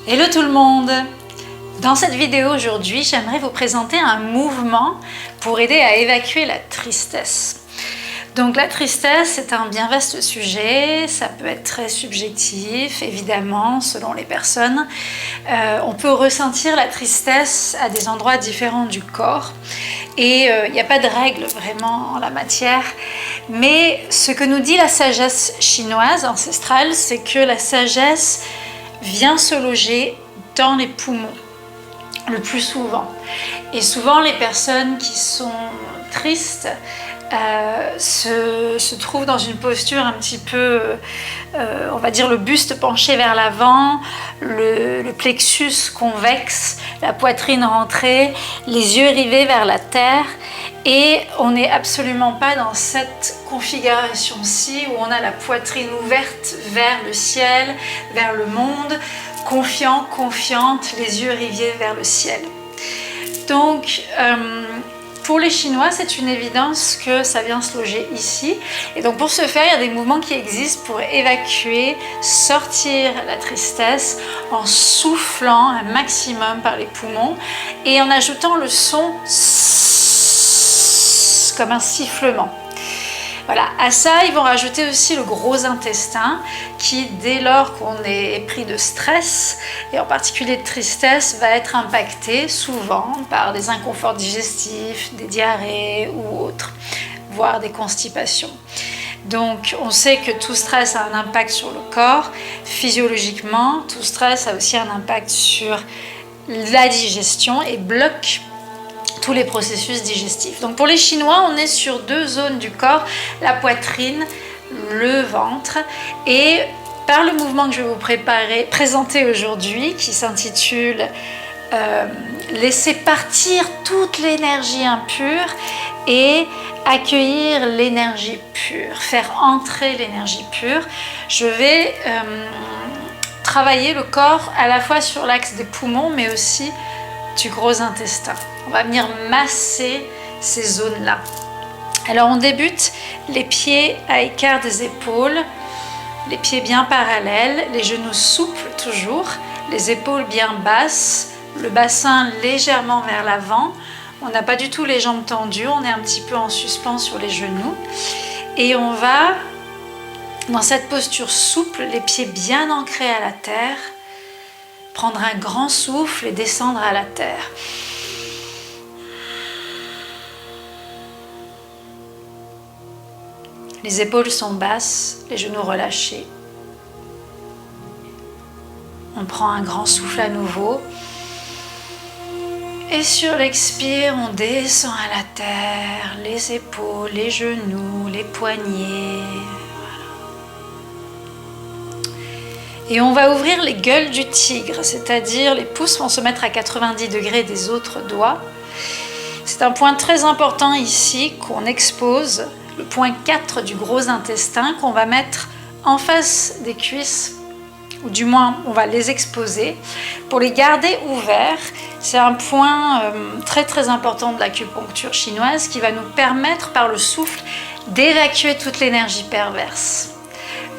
Hello tout le monde! Dans cette vidéo aujourd'hui, j'aimerais vous présenter un mouvement pour aider à évacuer la tristesse. Donc la tristesse est un bien vaste sujet, ça peut être très subjectif évidemment selon les personnes. On peut ressentir la tristesse à des endroits différents du corps et il n'y a pas de règle vraiment en la matière. Mais ce que nous dit la sagesse chinoise ancestrale, c'est que la sagesse vient se loger dans les poumons le plus souvent. Et souvent les personnes qui sont tristes se trouvent dans une posture un petit peu, on va dire le buste penché vers l'avant, le plexus convexe, la poitrine rentrée, les yeux rivés vers la terre. Et on n'est absolument pas dans cette configuration-ci où on a la poitrine ouverte vers le ciel, vers le monde, confiant, confiante, les yeux rivés vers le ciel. Donc, pour les Chinois, c'est une évidence que ça vient se loger ici. Et donc pour ce faire, il y a des mouvements qui existent pour évacuer, sortir la tristesse en soufflant un maximum par les poumons et en ajoutant le son comme un sifflement. Voilà, à ça, ils vont rajouter aussi le gros intestin qui, dès lors qu'on est pris de stress, et en particulier de tristesse, va être impacté souvent par des inconforts digestifs, des diarrhées ou autres, voire des constipations. Donc, on sait que tout stress a un impact sur le corps. Physiologiquement, tout stress a aussi un impact sur la digestion et bloque tous les processus digestifs. Donc pour les Chinois, on est sur deux zones du corps, la poitrine, le ventre, et par le mouvement que je vais vous présenter aujourd'hui, qui s'intitule laisser partir toute l'énergie impure et accueillir l'énergie pure, faire entrer l'énergie pure, je vais travailler le corps à la fois sur l'axe des poumons, mais aussi du gros intestin. On va venir masser ces zones-là. Alors on débute les pieds à écart des épaules, les pieds bien parallèles, les genoux souples toujours, les épaules bien basses, le bassin légèrement vers l'avant. On n'a pas du tout les jambes tendues, on est un petit peu en suspens sur les genoux. Et on va, dans cette posture souple, les pieds bien ancrés à la terre, prendre un grand souffle et descendre à la terre. Les épaules sont basses, les genoux relâchés. On prend un grand souffle à nouveau. Et sur l'expire, on descend à la terre, les épaules, les genoux, les poignets. Et on va ouvrir les gueules du tigre, c'est-à-dire les pouces vont se mettre à 90 degrés des autres doigts. C'est un point très important ici qu'on expose, le point 4 du gros intestin qu'on va mettre en face des cuisses, ou du moins on va les exposer pour les garder ouverts. C'est un point très très important de l'acupuncture chinoise qui va nous permettre par le souffle d'évacuer toute l'énergie perverse.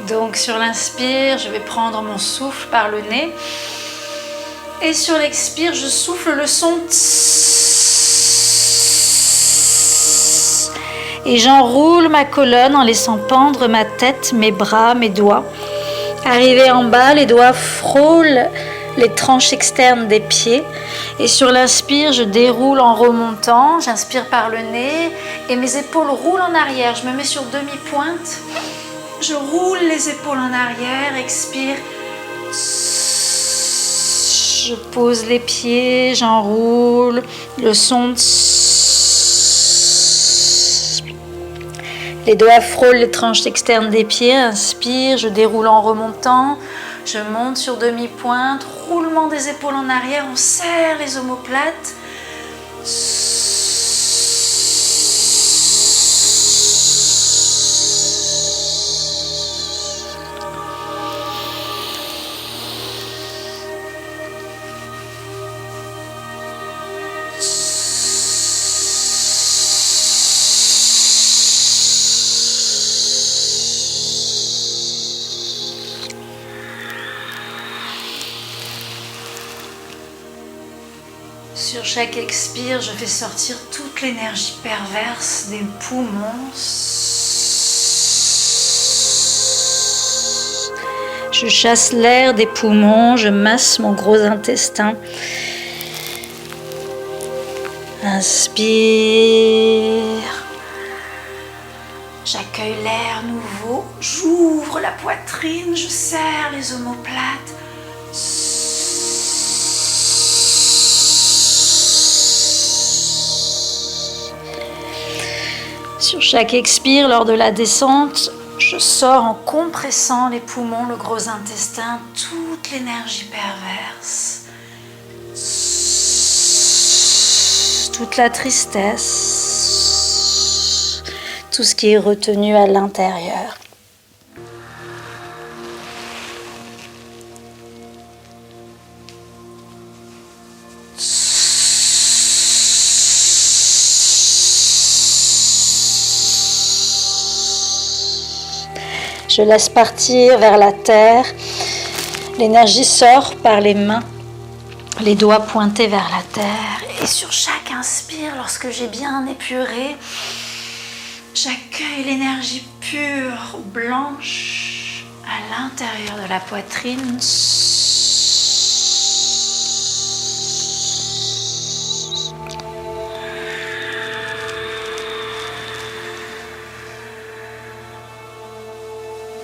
Donc sur l'inspire, je vais prendre mon souffle par le nez. Et sur l'expire, je souffle le son tss. Et j'enroule ma colonne en laissant pendre ma tête, mes bras, mes doigts. Arrivé en bas, les doigts frôlent les tranches externes des pieds. Et sur l'inspire, je déroule en remontant. J'inspire par le nez et mes épaules roulent en arrière. Je me mets sur demi-pointe. Je roule les épaules en arrière, expire. Je pose les pieds, j'enroule. Le son. Les doigts frôlent les tranches externes des pieds. Inspire, je déroule en remontant. Je monte sur demi-pointe. Roulement des épaules en arrière. On serre les omoplates. chaque expire, je fais sortir toute l'énergie perverse des poumons. Je chasse l'air des poumons, je masse mon gros intestin. Inspire. J'accueille l'air nouveau, j'ouvre la poitrine, je serre les omoplates. Sur chaque expire, lors de la descente, je sors en compressant les poumons, le gros intestin, toute l'énergie perverse, toute la tristesse, tout ce qui est retenu à l'intérieur. Je laisse partir vers la terre. L'énergie sort par les mains, les doigts pointés vers la terre. Et sur chaque inspire, lorsque j'ai bien épuré, j'accueille l'énergie pure, blanche, à l'intérieur de la poitrine.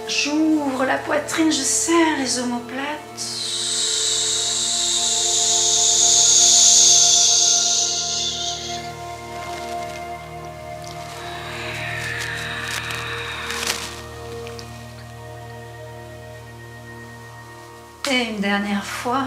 J'ouvre la poitrine, je serre les omoplates. Et une dernière fois.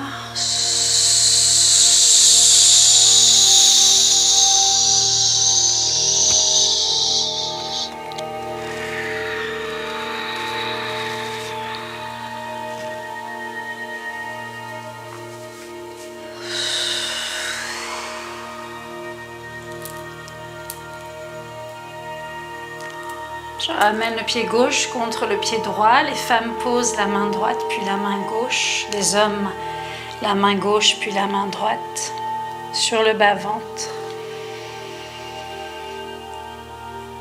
Je ramène le pied gauche contre le pied droit. Les femmes posent la main droite puis la main gauche. Les hommes, la main gauche puis la main droite sur le bas-ventre.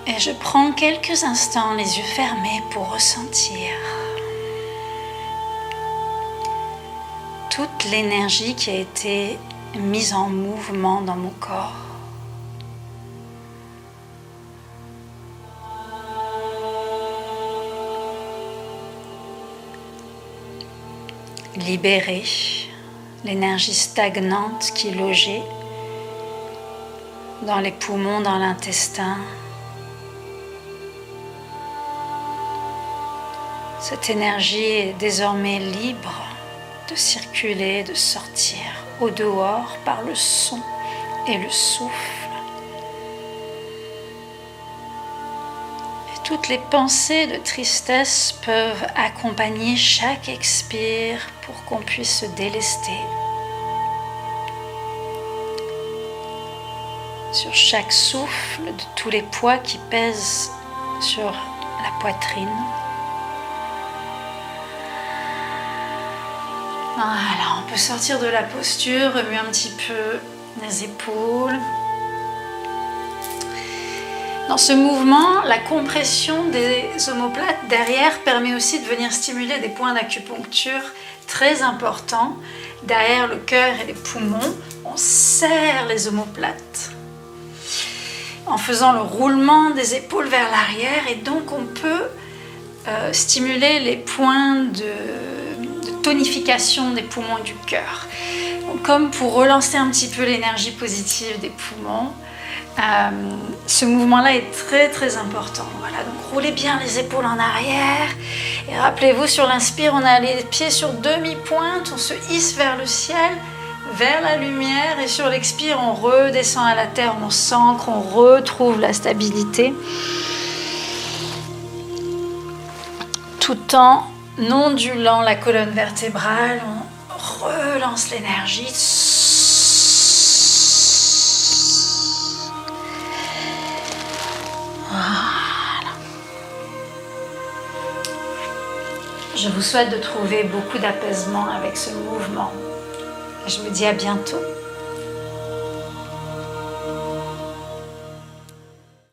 Et je prends quelques instants les yeux fermés pour ressentir toute l'énergie qui a été mise en mouvement dans mon corps. Libérer l'énergie stagnante qui logeait dans les poumons, dans l'intestin. Cette énergie est désormais libre de circuler, de sortir au dehors par le son et le souffle. Toutes les pensées de tristesse peuvent accompagner chaque expire pour qu'on puisse se délester. Sur chaque souffle, de tous les poids qui pèsent sur la poitrine. Voilà, on peut sortir de la posture, remuer un petit peu les épaules. Dans ce mouvement, la compression des omoplates derrière permet aussi de venir stimuler des points d'acupuncture très importants. Derrière le cœur et les poumons, on serre les omoplates en faisant le roulement des épaules vers l'arrière et donc on peut stimuler les points de tonification des poumons et du cœur. Donc, comme pour relancer un petit peu l'énergie positive des poumons, ce mouvement-là est très très important. Voilà, donc roulez bien les épaules en arrière et rappelez-vous, sur l'inspire, on a les pieds sur demi-pointe, on se hisse vers le ciel, vers la lumière, et sur l'expire, on redescend à la terre, on s'ancre, on retrouve la stabilité, tout en ondulant la colonne vertébrale, on relance l'énergie. Voilà. Je vous souhaite de trouver beaucoup d'apaisement avec ce mouvement. Je vous dis à bientôt.